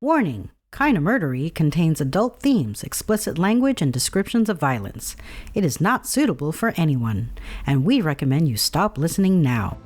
Warning! Kinda Murdery contains adult themes, explicit language, and descriptions of violence. It is not suitable for anyone, and we recommend you stop listening now.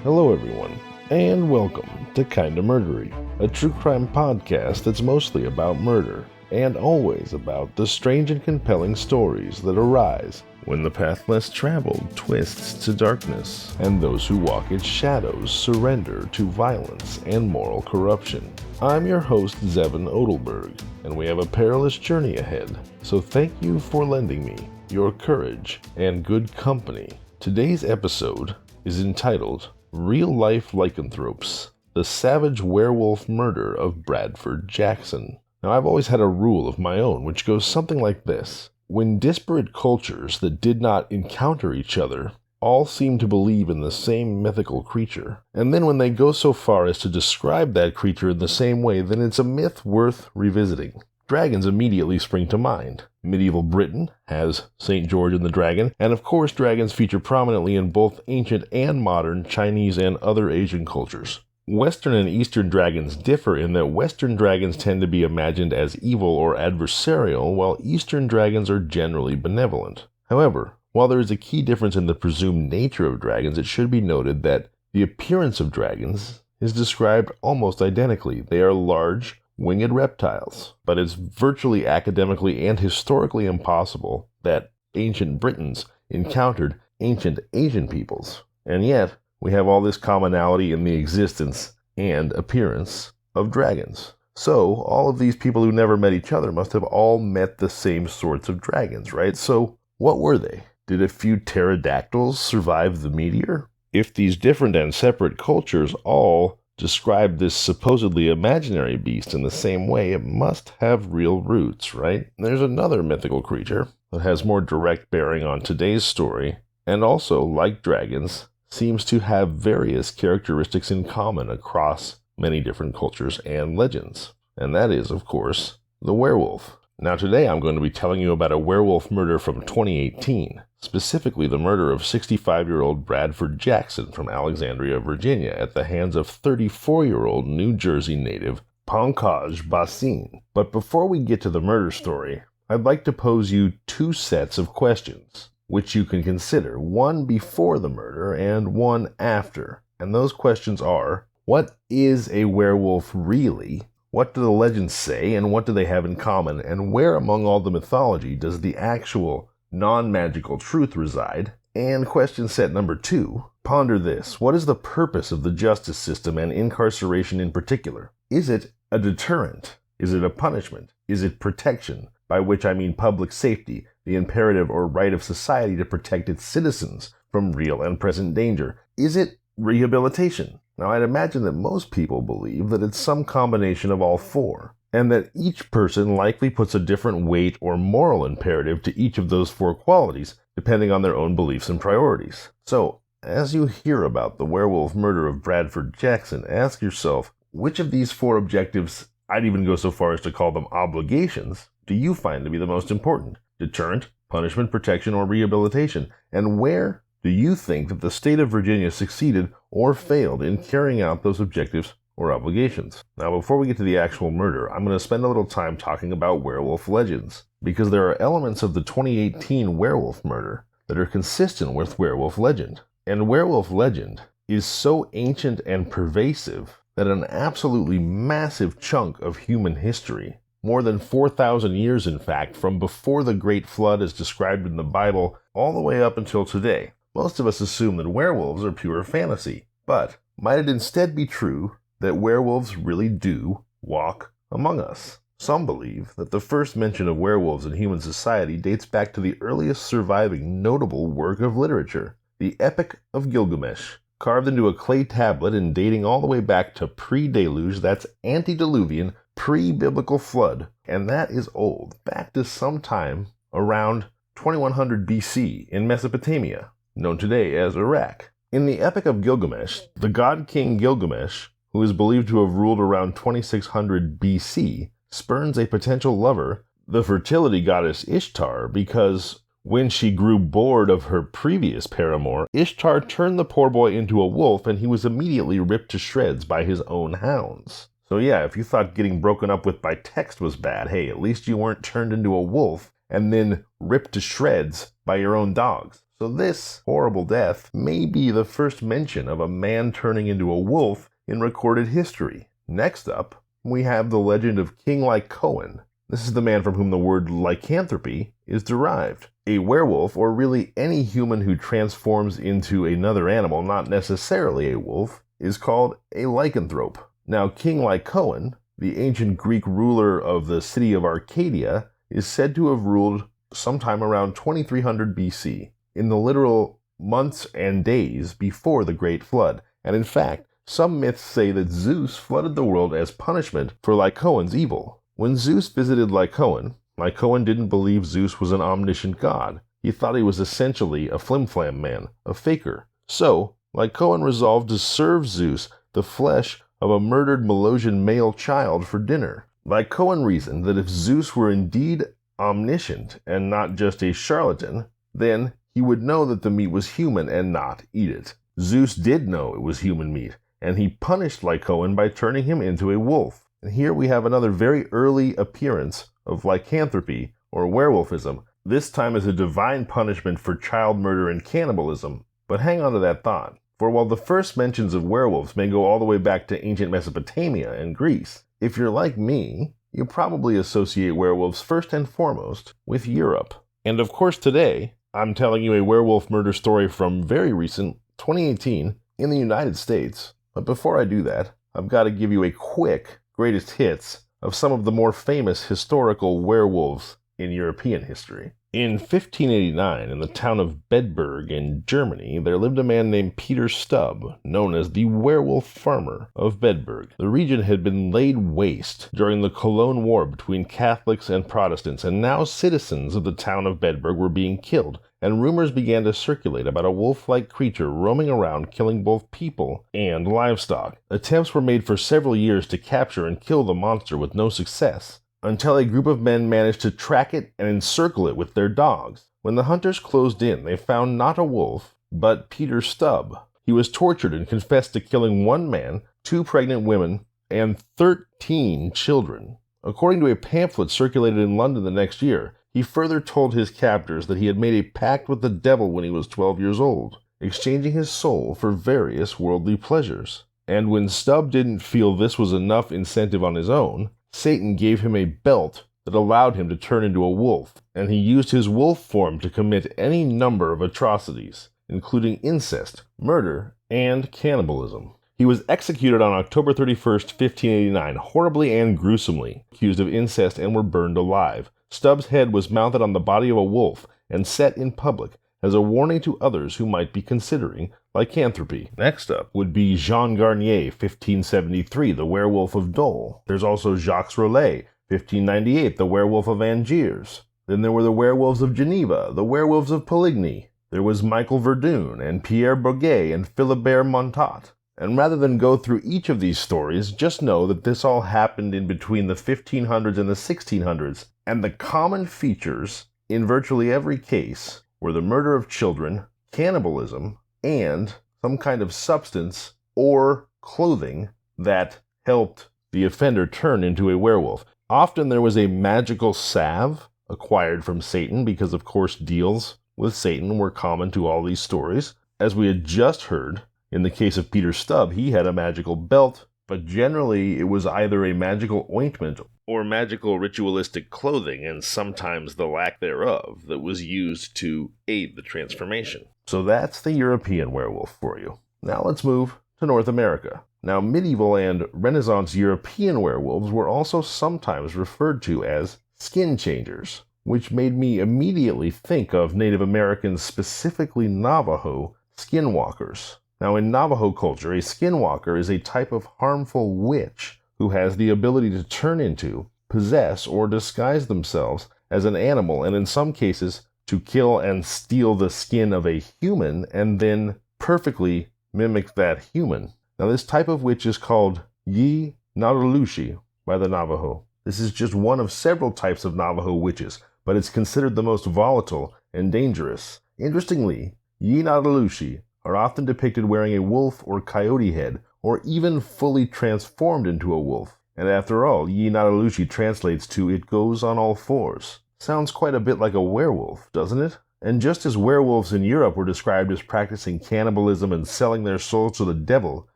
Hello everyone, and welcome to Kinda Murdery, a true crime podcast that's mostly about murder, and always about the strange and compelling stories that arise when the path less traveled twists to darkness, and those who walk its shadows surrender to violence and moral corruption. I'm your host, Zevon Odelberg, and we have a perilous journey ahead, so thank you for lending me your courage and good company. Today's episode is entitled Real-Life Lycanthropes, the Savage Werewolf Murder of Bradford Jackson. Now, I've always had a rule of my own, which goes something like this. When disparate cultures that did not encounter each other all seem to believe in the same mythical creature, and then when they go so far as to describe that creature in the same way, then it's a myth worth revisiting. Dragons immediately spring to mind. Medieval Britain has St. George and the Dragon, and of course dragons feature prominently in both ancient and modern Chinese and other Asian cultures. Western and Eastern dragons differ in that Western dragons tend to be imagined as evil or adversarial, while Eastern dragons are generally benevolent. However, while there is a key difference in the presumed nature of dragons, it should be noted that the appearance of dragons is described almost identically. They are large, winged reptiles, but it's virtually academically and historically impossible that ancient Britons encountered ancient Asian peoples. And yet, we have all this commonality in the existence and appearance of dragons. So, all of these people who never met each other must have all met the same sorts of dragons, right? So, what were they? Did a few pterodactyls survive the meteor? If these different and separate cultures all describe this supposedly imaginary beast in the same way, it must have real roots, right? There's another mythical creature that has more direct bearing on today's story, and also, like dragons, seems to have various characteristics in common across many different cultures and legends. And that is, of course, the werewolf. Now today I'm going to be telling you about a werewolf murder from 2018, specifically the murder of 65-year-old Bradford Jackson from Alexandria, Virginia, at the hands of 34-year-old New Jersey native Pankaj Bhasin. But before we get to the murder story, I'd like to pose you two sets of questions, which you can consider, one before the murder and one after. And those questions are, what is a werewolf really? What do the legends say, and what do they have in common? And where among all the mythology does the actual non-magical truth reside? And question set number two, ponder this. What is the purpose of the justice system and incarceration in particular? Is it a deterrent? Is it a punishment? Is it protection? By which I mean public safety, the imperative or right of society to protect its citizens from real and present danger. Is it rehabilitation? Now, I'd imagine that most people believe that it's some combination of all four, and that each person likely puts a different weight or moral imperative to each of those four qualities, depending on their own beliefs and priorities. So, as you hear about the werewolf murder of Bradford Jackson, ask yourself, which of these four objectives, I'd even go so far as to call them obligations, do you find to be the most important? Deterrent, punishment, protection, or rehabilitation? And where do you think that the state of Virginia succeeded or failed in carrying out those objectives or obligations? Now, before we get to the actual murder, I'm going to spend a little time talking about werewolf legends, because there are elements of the 2018 werewolf murder that are consistent with werewolf legend. And werewolf legend is so ancient and pervasive that an absolutely massive chunk of human history, more than 4,000 years in fact, from before the Great Flood as described in the Bible all the way up until today, most of us assume that werewolves are pure fantasy. But might it instead be true that werewolves really do walk among us? Some believe that the first mention of werewolves in human society dates back to the earliest surviving notable work of literature, the Epic of Gilgamesh, carved into a clay tablet and dating all the way back to pre-deluge, that's antediluvian, pre-biblical flood, and that is old, back to sometime around 2100 BC in Mesopotamia, known today as Iraq. In the Epic of Gilgamesh, the god king Gilgamesh, who is believed to have ruled around 2600 BC, spurns a potential lover, the fertility goddess Ishtar, because When she grew bored of her previous paramour, Ishtar turned the poor boy into a wolf, and he was immediately ripped to shreds by his own hounds. So yeah, if you thought getting broken up with by text was bad, hey, at least you weren't turned into a wolf and then ripped to shreds by your own dogs. So this horrible death may be the first mention of a man turning into a wolf in recorded history. Next up, we have the legend of King Lycoan. This is the man from whom the word lycanthropy is derived. A werewolf, or really any human who transforms into another animal, not necessarily a wolf, is called a lycanthrope. Now, King Lycoan, the ancient Greek ruler of the city of Arcadia, is said to have ruled sometime around 2300 BC, in the literal months and days before the Great Flood. And in fact, some myths say that Zeus flooded the world as punishment for Lycoan's evil. When Zeus visited Lycoan, Lycoan didn't believe Zeus was an omniscient god. He thought he was essentially a flim-flam man, a faker. So, Lycoan resolved to serve Zeus the flesh of a murdered Melosian male child for dinner. Lycoan reasoned that if Zeus were indeed omniscient and not just a charlatan, then he would know that the meat was human and not eat it. Zeus did know it was human meat, and he punished Lycoan by turning him into a wolf. And here we have another very early appearance of lycanthropy, or werewolfism, this time as a divine punishment for child murder and cannibalism. But hang on to that thought, for while the first mentions of werewolves may go all the way back to ancient Mesopotamia and Greece, if you're like me, you probably associate werewolves first and foremost with Europe. And of course today, I'm telling you a werewolf murder story from very recent 2018 in the United States. But before I do that, I've got to give you a quick greatest hits of some of the more famous historical werewolves in European history. In 1589, in the town of Bedburg in Germany, there lived a man named Peter Stubb, known as the Werewolf Farmer of Bedburg. The region had been laid waste during the Cologne War between Catholics and Protestants, and now citizens of the town of Bedburg were being killed, and rumors began to circulate about a wolf-like creature roaming around killing both people and livestock. Attempts were made for several years to capture and kill the monster with no success, until a group of men managed to track it and encircle it with their dogs. When the hunters closed in, they found not a wolf, but Peter Stubb. He was tortured and confessed to killing one man, 2 pregnant women, and 13 children. According to a pamphlet circulated in London the next year, he further told his captors that he had made a pact with the devil when he was 12 years old, exchanging his soul for various worldly pleasures. And when Stubb didn't feel this was enough incentive on his own, Satan gave him a belt that allowed him to turn into a wolf, and he used his wolf form to commit any number of atrocities, including incest, murder, and cannibalism. He was executed on October 31st, 1589, horribly and gruesomely, accused of incest, and were burned alive. Stubb's head was mounted on the body of a wolf and set in public as a warning to others who might be considering lycanthropy. Next up would be Jean Garnier, 1573, the Werewolf of Dole. There's also Jacques Roulet, 1598, the Werewolf of Angers. Then there were the Werewolves of Geneva, the Werewolves of Poligny. There was Michael Verdun and Pierre Bourget and Philibert Montat. And rather than go through each of these stories, just know that this all happened in between the 1500s and the 1600s, and the common features in virtually every case were the murder of children, cannibalism, and some kind of substance or clothing that helped the offender turn into a werewolf. Often there was a magical salve acquired from Satan because, of course, deals with Satan were common to all these stories. As we had just heard, in the case of Peter Stubb, he had a magical belt, but generally it was either a magical ointment or magical ritualistic clothing, and sometimes the lack thereof, that was used to aid the transformation. So that's the European werewolf for you. Now let's move to North America. Now, medieval and Renaissance European werewolves were also sometimes referred to as skin changers, which made me immediately think of Native Americans, specifically Navajo, skinwalkers. Now, in Navajo culture, a skinwalker is a type of harmful witch who has the ability to turn into, possess, or disguise themselves as an animal, and in some cases, to kill and steal the skin of a human and then perfectly mimic that human. Now, this type of witch is called Yi Narulushi by the Navajo. This is just one of several types of Navajo witches, but it's considered the most volatile and dangerous. Interestingly, Yinadalushi are often depicted wearing a wolf or coyote head, or even fully transformed into a wolf. And after all, Yinadalushi translates to "it goes on all fours." Sounds quite a bit like a werewolf, doesn't it? And just as werewolves in Europe were described as practicing cannibalism and selling their souls to the devil,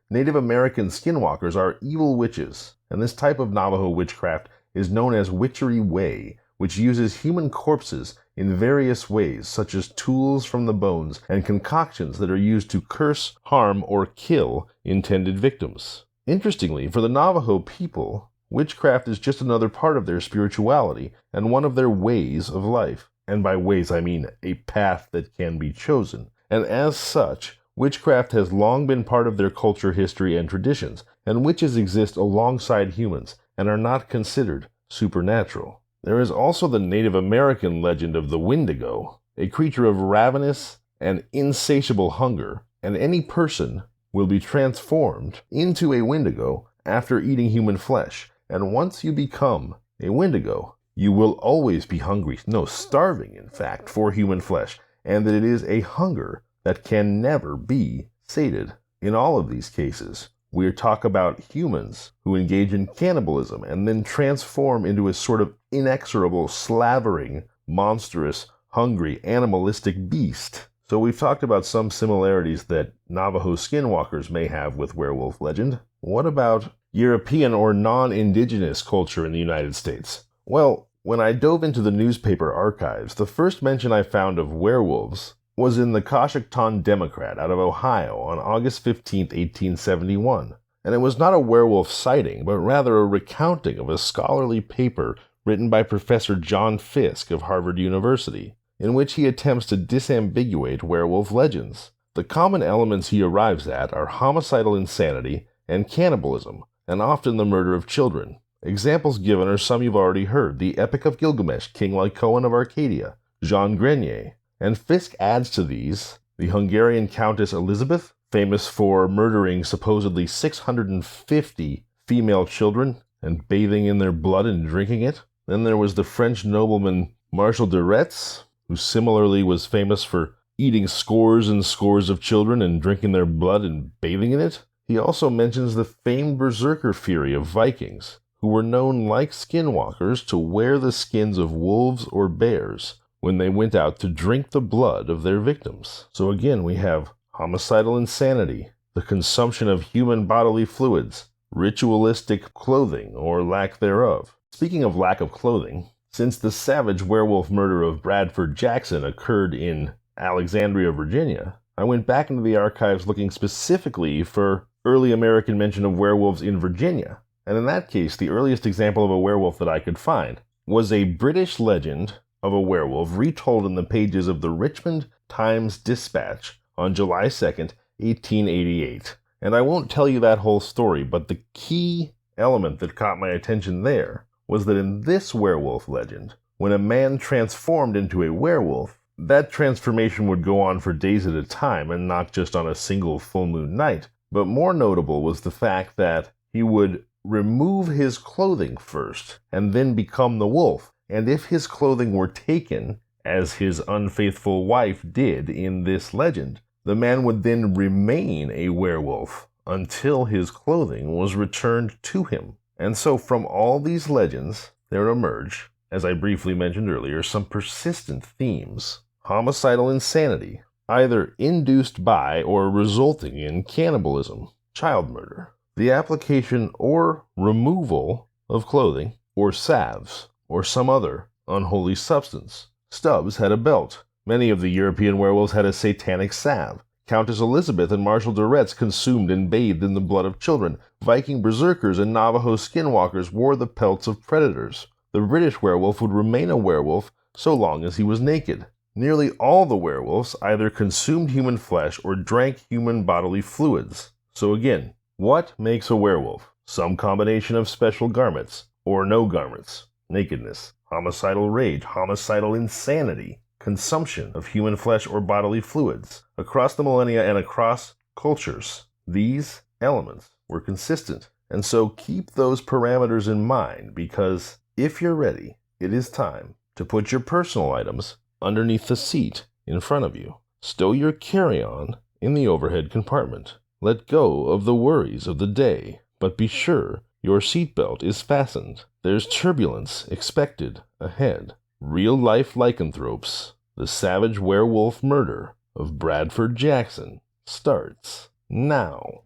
Native American skinwalkers are evil witches. And this type of Navajo witchcraft is known as witchery way, which uses human corpses in various ways, such as tools from the bones and concoctions that are used to curse, harm, or kill intended victims. Interestingly, for the Navajo people, witchcraft is just another part of their spirituality and one of their ways of life. And by ways, I mean a path that can be chosen. And as such, witchcraft has long been part of their culture, history, and traditions, and witches exist alongside humans and are not considered supernatural. There is also the Native American legend of the Wendigo, a creature of ravenous and insatiable hunger, and any person will be transformed into a Wendigo after eating human flesh. And once you become a Wendigo, you will always be hungry, no, starving in fact, for human flesh, and that it is a hunger that can never be sated. In all of these cases, we talk about humans who engage in cannibalism and then transform into a sort of inexorable, slavering, monstrous, hungry, animalistic beast. So we've talked about some similarities that Navajo skinwalkers may have with werewolf legend. What about European or non-indigenous culture in the United States? Well, when I dove into the newspaper archives, the first mention I found of werewolves was in the Coshocton Democrat out of Ohio on August 15, 1871. And it was not a werewolf sighting, but rather a recounting of a scholarly paper written by Professor John Fiske of Harvard University, in which he attempts to disambiguate werewolf legends. The common elements he arrives at are homicidal insanity and cannibalism, and often the murder of children. Examples given are some you've already heard: the Epic of Gilgamesh, King Lycoan of Arcadia, Jean Grenier. And Fiske adds to these the Hungarian Countess Elizabeth, famous for murdering supposedly 650 female children and bathing in their blood and drinking it. Then there was the French nobleman Marshal de Retz, who similarly was famous for eating scores and scores of children and drinking their blood and bathing in it. He also mentions the famed berserker fury of Vikings, who were known, like skinwalkers, to wear the skins of wolves or bears when they went out to drink the blood of their victims. So again, we have homicidal insanity, the consumption of human bodily fluids, ritualistic clothing or lack thereof. Speaking of lack of clothing, since the savage werewolf murder of Bradford Jackson occurred in Alexandria, Virginia, I went back into the archives looking specifically for early American mention of werewolves in Virginia. And in that case, the earliest example of a werewolf that I could find was a British legend of a werewolf retold in the pages of the Richmond Times-Dispatch on July 2nd, 1888. And I won't tell you that whole story, but the key element that caught my attention there was that in this werewolf legend, when a man transformed into a werewolf, that transformation would go on for days at a time and not just on a single full moon night. But more notable was the fact that he would remove his clothing first and then become the wolf. And if his clothing were taken, as his unfaithful wife did in this legend, the man would then remain a werewolf until his clothing was returned to him. And so from all these legends, there emerge, as I briefly mentioned earlier, some persistent themes. Homicidal insanity, either induced by or resulting in cannibalism, child murder, the application or removal of clothing or salves, or some other unholy substance. Stubbs had a belt. Many of the European werewolves had a satanic salve. Countess Elizabeth and Marshal de Retz consumed and bathed in the blood of children. Viking berserkers and Navajo skinwalkers wore the pelts of predators. The British werewolf would remain a werewolf so long as he was naked. Nearly all the werewolves either consumed human flesh or drank human bodily fluids. So again, what makes a werewolf? Some combination of special garments, or no garments. Nakedness, homicidal rage, homicidal insanity, consumption of human flesh or bodily fluids. Across the millennia and across cultures, these elements were consistent. And so keep those parameters in mind, because if you're ready, it is time to put your personal items underneath the seat in front of you. Stow your carry-on in the overhead compartment. Let go of the worries of the day, but be sure your seatbelt is fastened. There's turbulence expected ahead. Real-life Lycanthropes, the savage werewolf murder of Bradford Jackson, starts now.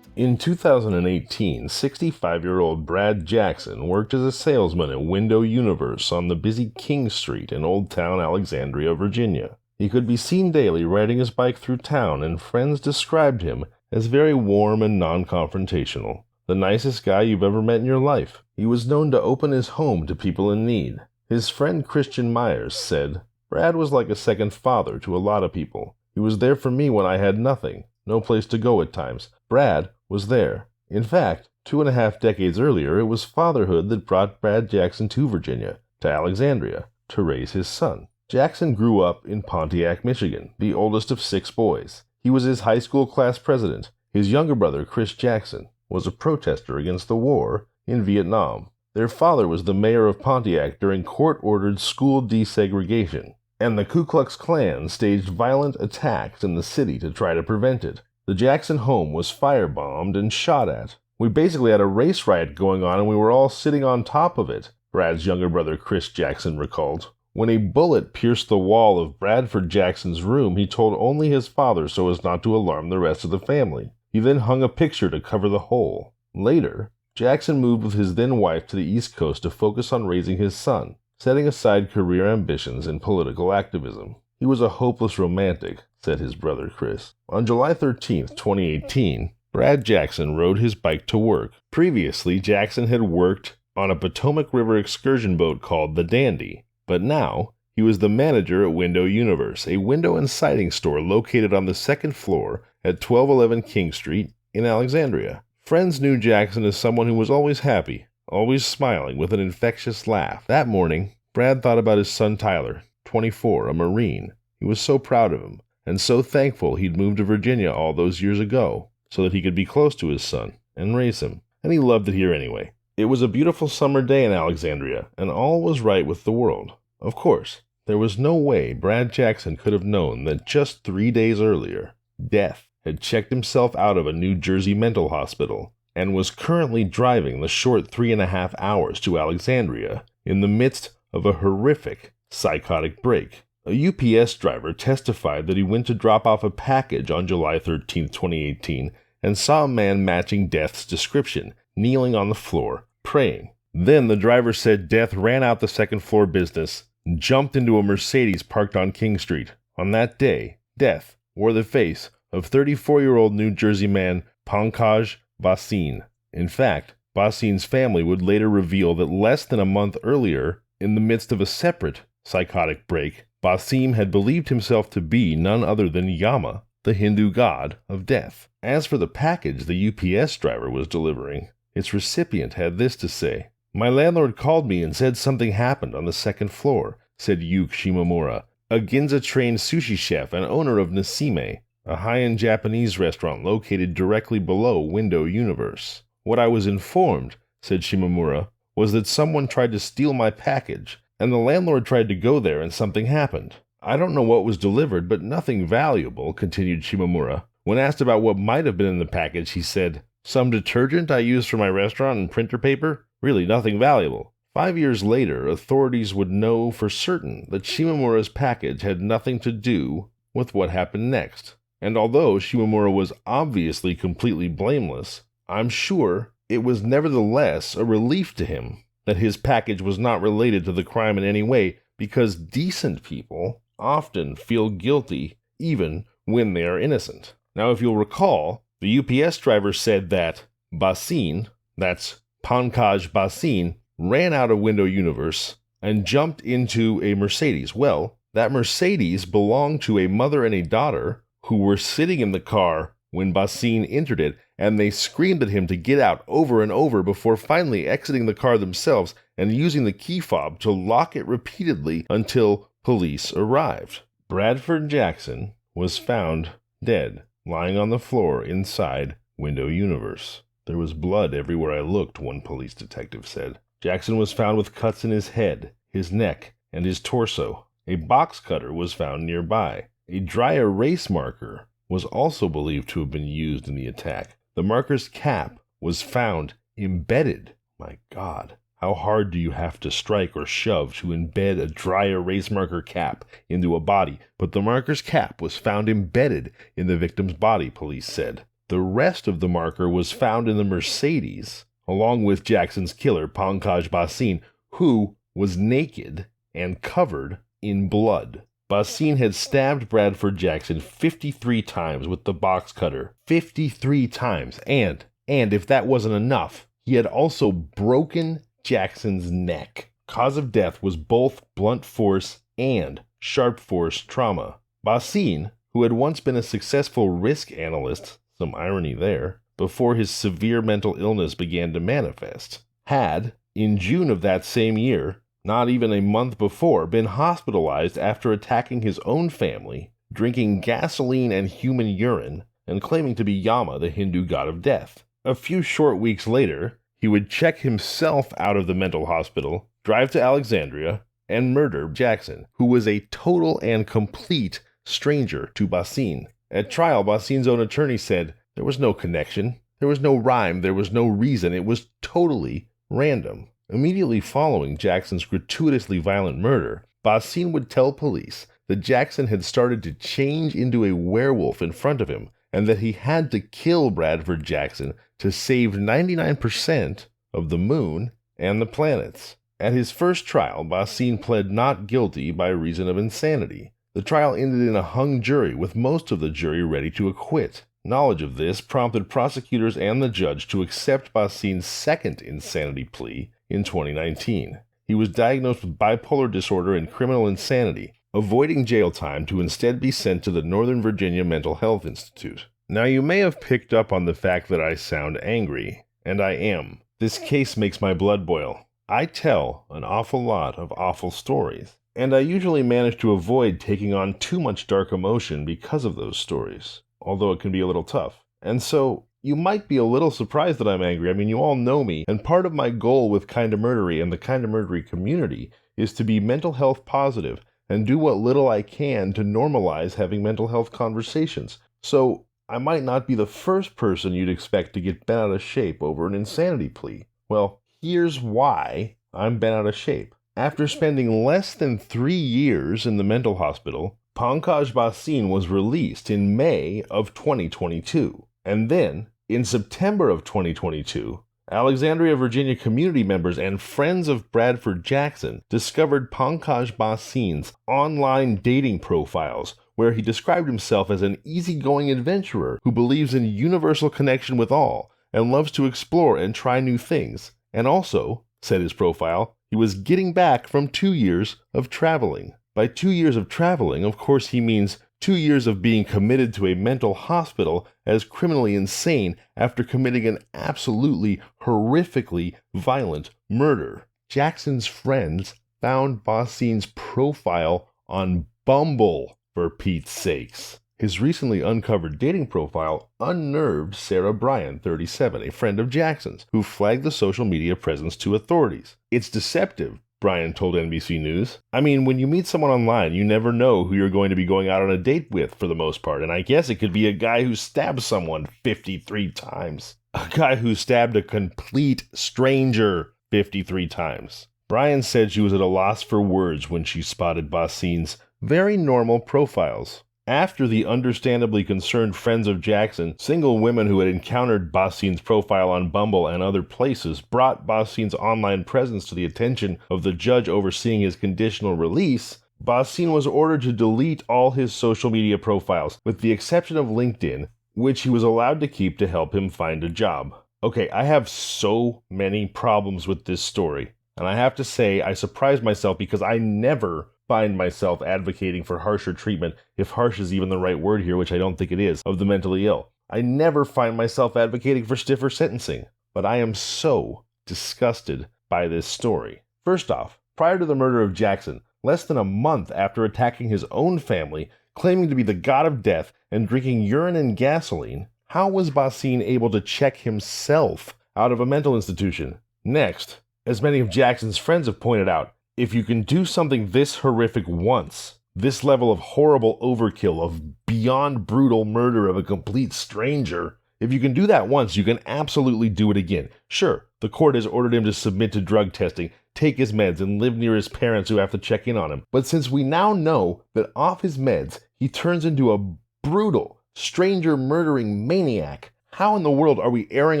In 2018, 65-year-old Brad Jackson worked as a salesman at Window Universe on the busy King Street in Old Town Alexandria, Virginia. He could be seen daily riding his bike through town, and friends described him as very warm and non-confrontational. The nicest guy you've ever met in your life. He was known to open his home to people in need. His friend Christian Myers said, "Brad was like a second father to a lot of people. He was there for me when I had nothing, no place to go at times. Brad was there." In fact, 2.5 decades earlier, it was fatherhood that brought Brad Jackson to Virginia, to Alexandria, to raise his son. Jackson grew up in Pontiac, Michigan, the oldest of 6 boys. He was his high school class president. His younger brother, Chris Jackson, was a protester against the war in Vietnam. Their father was the mayor of Pontiac during court-ordered school desegregation, and the Ku Klux Klan staged violent attacks in the city to try to prevent it. The Jackson home was firebombed and shot at. "We basically had a race riot going on and we were all sitting on top of it," Brad's younger brother Chris Jackson recalled. When a bullet pierced the wall of Bradford Jackson's room, he told only his father so as not to alarm the rest of the family. He then hung a picture to cover the hole. Later, Jackson moved with his then wife to the East Coast to focus on raising his son, setting aside career ambitions and political activism. "He was a hopeless romantic," said his brother Chris. On July 13, 2018, Brad Jackson rode his bike to work. Previously, Jackson had worked on a Potomac River excursion boat called the Dandy, but now he was the manager at Window Universe, a window and siding store located on the 2nd floor at 1211 King Street in Alexandria. Friends knew Jackson as someone who was always happy, always smiling with an infectious laugh. That morning, Brad thought about his son Tyler, 24, a Marine. He was so proud of him, and so thankful he'd moved to Virginia all those years ago, so that he could be close to his son and raise him, and he loved it here anyway. It was a beautiful summer day in Alexandria, and all was right with the world. Of course, there was no way Brad Jackson could have known that just 3 days earlier, death had checked himself out of a New Jersey mental hospital and was currently driving the short 3.5 hours to Alexandria in the midst of a horrific psychotic break. A UPS driver testified that he went to drop off a package on July 13, 2018, and saw a man matching Death's description, kneeling on the floor, praying. Then the driver said Death ran out the 2nd floor business and jumped into a Mercedes parked on King Street. On that day, Death wore the face of 34-year-old New Jersey man Pankaj Bhasin. In fact, Bhasin's family would later reveal that less than a month earlier, in the midst of a separate psychotic break, Bhasin had believed himself to be none other than Yama, the Hindu god of death. As for the package the UPS driver was delivering, its recipient had this to say: "My landlord called me and said something happened on the 2nd floor," said Yuki Shimomura, a Ginza-trained sushi chef and owner of Nasime, a high-end Japanese restaurant located directly below Window Universe. "What I was informed," said Shimomura, "was that someone tried to steal my package, and the landlord tried to go there and something happened. I don't know what was delivered, but nothing valuable," continued Shimomura. When asked about what might have been in the package, he said, "Some detergent I use for my restaurant and printer paper? Really nothing valuable." 5 years later, authorities would know for certain that Shimomura's package had nothing to do with what happened next. And although Shimomura was obviously completely blameless, I'm sure it was nevertheless a relief to him that his package was not related to the crime in any way, because decent people often feel guilty even when they are innocent. Now, if you'll recall, the UPS driver said that Bhasin, that's Pankaj Bhasin, ran out of Window Universe and jumped into a Mercedes. Well, that Mercedes belonged to a mother and a daughter who were sitting in the car when Bhasin entered it, and they screamed at him to get out over and over before finally exiting the car themselves and using the key fob to lock it repeatedly until police arrived. Bradford Jackson was found dead. lying on the floor inside Window Universe. There was blood everywhere I looked, one police detective said. Jackson was found with cuts in his head, his neck, and his torso. A box cutter was found nearby. A dry erase marker was also believed to have been used in the attack. The marker's cap was found embedded. My God, how hard do you have to strike or shove to embed a dry erase marker cap into a body? But the marker's cap was found embedded in the victim's body, police said. The rest of the marker was found in the Mercedes, along with Jackson's killer, Pankaj Bhasin, who was naked and covered in blood. Bhasin had stabbed Bradford Jackson 53 times with the box cutter. 53 times. And if that wasn't enough, he had also broken Jackson's neck. Cause of death was both blunt force and sharp force trauma. Bhasin, who had once been a successful risk analyst, some irony there, before his severe mental illness began to manifest, had, in June of that same year, not even a month before, been hospitalized after attacking his own family, drinking gasoline and human urine, and claiming to be Yama, the Hindu god of death. A few short weeks later, he would check himself out of the mental hospital, drive to Alexandria, and murder Jackson, who was a total and complete stranger to Bhasin. At trial, Bhasin's own attorney said, there was no connection, there was no rhyme, there was no reason, it was totally random. Immediately following Jackson's gratuitously violent murder, Bhasin would tell police that Jackson had started to change into a werewolf in front of him, and that he had to kill Bradford Jackson to save 99% of the moon and the planets. At his first trial, Bhasin pled not guilty by reason of insanity. The trial ended in a hung jury, with most of the jury ready to acquit. Knowledge of this prompted prosecutors and the judge to accept Bhasin's second insanity plea in 2019. He was diagnosed with bipolar disorder and criminal insanity, avoiding jail time to instead be sent to the Northern Virginia Mental Health Institute. Now, you may have picked up on the fact that I sound angry, and I am. This case makes my blood boil. I tell an awful lot of awful stories, and I usually manage to avoid taking on too much dark emotion because of those stories, although it can be a little tough. And so, you might be a little surprised that I'm angry. I mean, you all know me, and part of my goal with Kinda Murdery and the Kinda Murdery community is to be mental health positive and do what little I can to normalize having mental health conversations. So, I might not be the first person you'd expect to get bent out of shape over an insanity plea. Well, here's why I'm bent out of shape. After spending less than 3 years in the mental hospital, Pankaj Bhasin was released in May of 2022. And then, in September of 2022, Alexandria, Virginia community members and friends of Bradford Jackson discovered Pankaj Bhasin's online dating profiles, where he described himself as an easygoing adventurer who believes in universal connection with all and loves to explore and try new things. And also, said his profile, he was getting back from 2 years of traveling. By 2 years of traveling, of course, he means 2 years of being committed to a mental hospital as criminally insane after committing an absolutely horrifically violent murder. Jackson's friends found Bhasin's profile on Bumble, for Pete's sakes. His recently uncovered dating profile unnerved Sarah Bryan, 37, a friend of Jackson's, who flagged the social media presence to authorities. It's deceptive, Bryan told NBC News. I mean, when you meet someone online, you never know who you're going to be going out on a date with for the most part, and I guess it could be a guy who stabbed someone 53 times. A guy who stabbed a complete stranger 53 times. Bryan said she was at a loss for words when she spotted Bhasin's very normal profiles. After the understandably concerned friends of Jackson, single women who had encountered Bhasin's profile on Bumble and other places, brought Bhasin's online presence to the attention of the judge overseeing his conditional release, Bhasin was ordered to delete all his social media profiles, with the exception of LinkedIn, which he was allowed to keep to help him find a job. Okay, I have so many problems with this story, and I have to say I surprised myself because I never find myself advocating for harsher treatment, if harsh is even the right word here, which I don't think it is, of the mentally ill. I never find myself advocating for stiffer sentencing, but I am so disgusted by this story. First off, prior to the murder of Jackson, less than a month after attacking his own family, claiming to be the god of death and drinking urine and gasoline, how was Bhasin able to check himself out of a mental institution? Next, as many of Jackson's friends have pointed out, if you can do something this horrific once, this level of horrible overkill, of beyond brutal murder of a complete stranger, if you can do that once, you can absolutely do it again. Sure, the court has ordered him to submit to drug testing, take his meds, and live near his parents who have to check in on him. But since we now know that off his meds, he turns into a brutal, stranger-murdering maniac, how in the world are we erring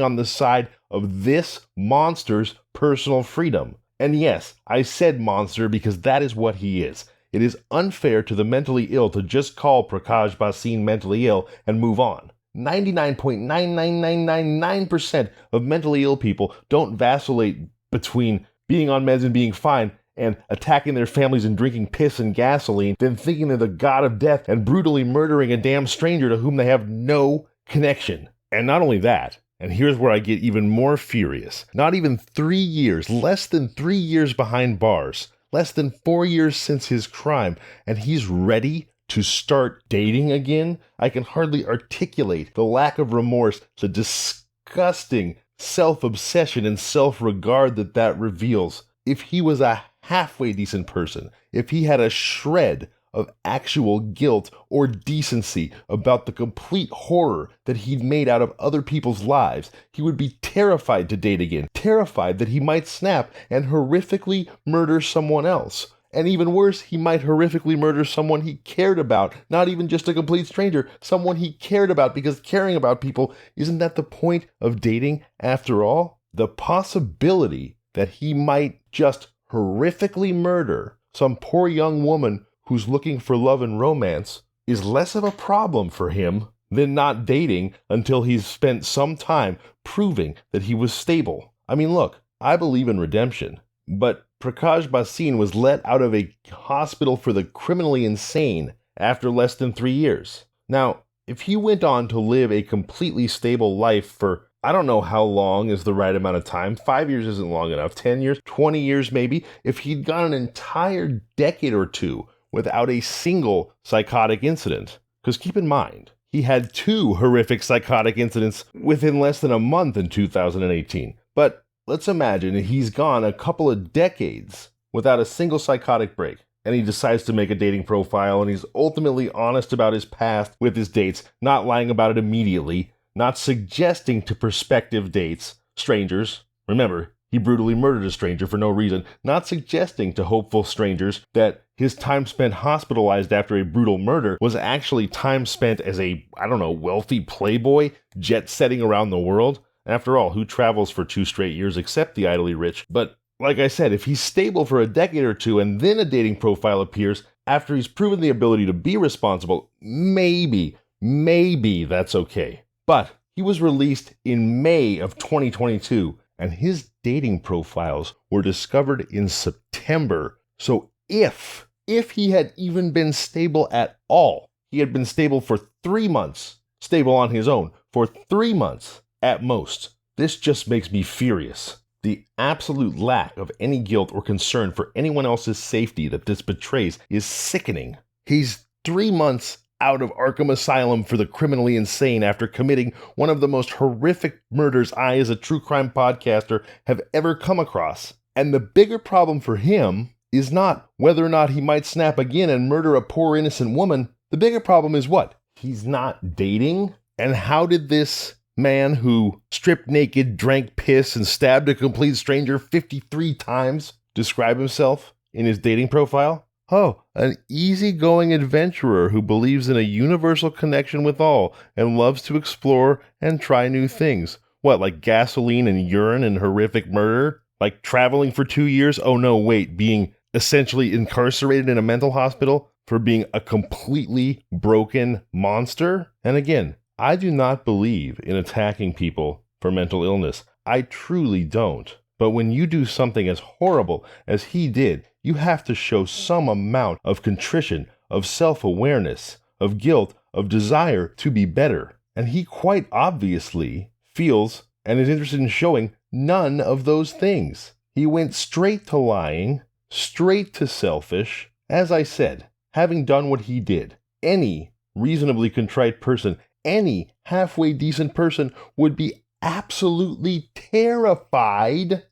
on the side of this monster's personal freedom? And yes, I said monster because that is what he is. It is unfair to the mentally ill to just call Pankaj Bhasin mentally ill and move on. 99.99999% of mentally ill people don't vacillate between being on meds and being fine and attacking their families and drinking piss and gasoline, then thinking they're the god of death and brutally murdering a damn stranger to whom they have no connection. And not only that, and here's where I get even more furious, not even 3 years, less than 3 years behind bars, less than 4 years since his crime, and he's ready to start dating again? I can hardly articulate the lack of remorse, the disgusting self-obsession and self-regard that reveals. If he was a halfway decent person, if he had a shred of actual guilt or decency about the complete horror that he'd made out of other people's lives, he would be terrified to date again, terrified that he might snap and horrifically murder someone else. And even worse, he might horrifically murder someone he cared about, not even just a complete stranger, someone he cared about, because caring about people, isn't that the point of dating after all? The possibility that he might just horrifically murder some poor young woman who's looking for love and romance is less of a problem for him than not dating until he's spent some time proving that he was stable. I mean, look, I believe in redemption, but Pankaj Bhasin was let out of a hospital for the criminally insane after less than 3 years. Now, if he went on to live a completely stable life for, I don't know how long is the right amount of time. 5 years isn't long enough. 10 years, 20 years maybe. If he'd gone an entire decade or two without a single psychotic incident. Because keep in mind, he had 2 horrific psychotic incidents within less than a month in 2018. But let's imagine he's gone a couple of decades without a single psychotic break, and he decides to make a dating profile, and he's ultimately honest about his past with his dates, not lying about it immediately, not suggesting to prospective dates, strangers, remember, he brutally murdered a stranger for no reason, not suggesting to hopeful strangers that his time spent hospitalized after a brutal murder was actually time spent as a, wealthy playboy jet-setting around the world. After all, who travels for 2 straight years except the idly rich? But like I said, if he's stable for a decade or two and then a dating profile appears after he's proven the ability to be responsible, maybe that's okay. But he was released in May of 2022, and his dating profiles were discovered in September. So if he had even been stable at all, he had been stable for 3 months, stable on his own, for 3 months at most. This just makes me furious. The absolute lack of any guilt or concern for anyone else's safety that this betrays is sickening. He's 3 months out of Arkham Asylum for the criminally insane after committing one of the most horrific murders I, as a true crime podcaster, have ever come across. And the bigger problem for him is not whether or not he might snap again and murder a poor innocent woman. The bigger problem is what? He's not dating? And how did this man who stripped naked, drank piss, and stabbed a complete stranger 53 times describe himself in his dating profile? Oh, an easygoing adventurer who believes in a universal connection with all and loves to explore and try new things. What, like gasoline and urine and horrific murder? Like traveling for 2 years? Oh no, wait, being essentially incarcerated in a mental hospital for being a completely broken monster? And again, I do not believe in attacking people for mental illness. I truly don't. But when you do something as horrible as he did, you have to show some amount of contrition, of self-awareness, of guilt, of desire to be better. And he quite obviously feels and is interested in showing none of those things. He went straight to lying, straight to selfish, As I said, having done what he did, any reasonably contrite person, any halfway decent person would be absolutely terrified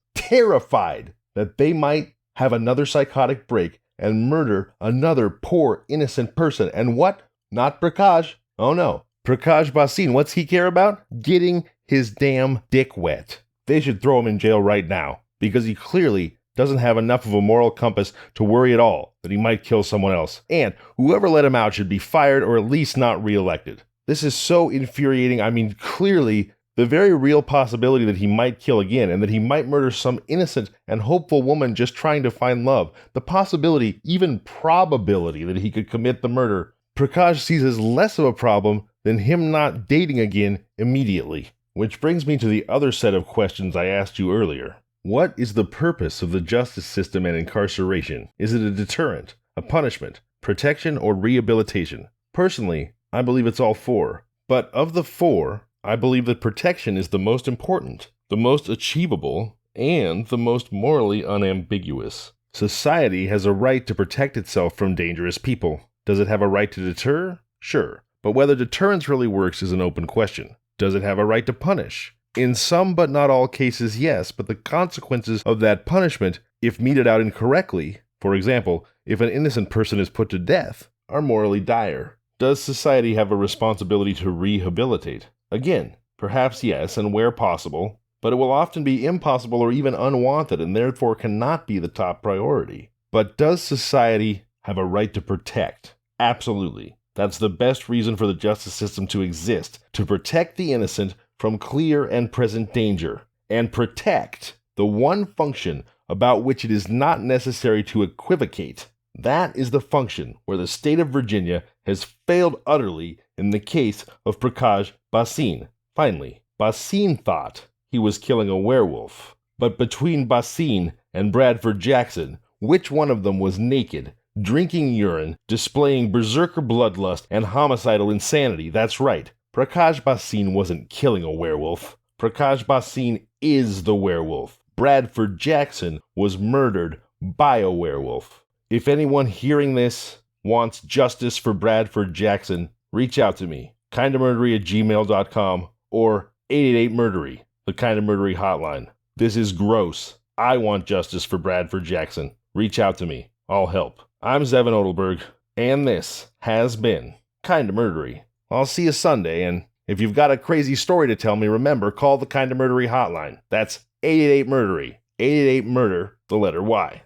that they might have another psychotic break and murder another poor innocent person. And what? Not Pankaj. Oh no. Pankaj Bhasin, what's he care about? Getting his damn dick wet. They should throw him in jail right now, because he clearly doesn't have enough of a moral compass to worry at all that he might kill someone else. And whoever let him out should be fired or at least not reelected. This is so infuriating. I mean, clearly, the very real possibility that he might kill again and that he might murder some innocent and hopeful woman just trying to find love, the possibility, even probability that he could commit the murder, Pankaj sees as less of a problem than him not dating again immediately. Which brings me to the other set of questions I asked you earlier. What is the purpose of the justice system and incarceration? Is it a deterrent, a punishment, protection, or rehabilitation? Personally, I believe it's all four. But of the four, I believe that protection is the most important, the most achievable, and the most morally unambiguous. Society has a right to protect itself from dangerous people. Does it have a right to deter? Sure. But whether deterrence really works is an open question. Does it have a right to punish? In some but not all cases, yes, but the consequences of that punishment, if meted out incorrectly, for example, if an innocent person is put to death, are morally dire. Does society have a responsibility to rehabilitate? Again, perhaps yes, and where possible, but it will often be impossible or even unwanted and therefore cannot be the top priority. But does society have a right to protect? Absolutely. That's the best reason for the justice system to exist, to protect the innocent from clear and present danger, and protect the one function about which it is not necessary to equivocate. That is the function where the state of Virginia has failed utterly in the case of Pankaj Bhasin. Finally, Bhasin thought he was killing a werewolf. But between Bhasin and Bradford Jackson, which one of them was naked, drinking urine, displaying berserker bloodlust, and homicidal insanity? That's right. Pankaj Bhasin wasn't killing a werewolf. Pankaj Bhasin is the werewolf. Bradford Jackson was murdered by a werewolf. If anyone hearing this wants justice for Bradford Jackson, reach out to me. KindaMurdery@gmail.com or 888-MURDERY, the Kinda Murdery hotline. This is gross. I want justice for Bradford Jackson. Reach out to me. I'll help. I'm Zevon Odelberg, and this has been Kinda Murdery. I'll see you Sunday, and if you've got a crazy story to tell me, remember, call the Kinda Murdery hotline. That's 888-MURDERY. 888-MURDER, the letter Y.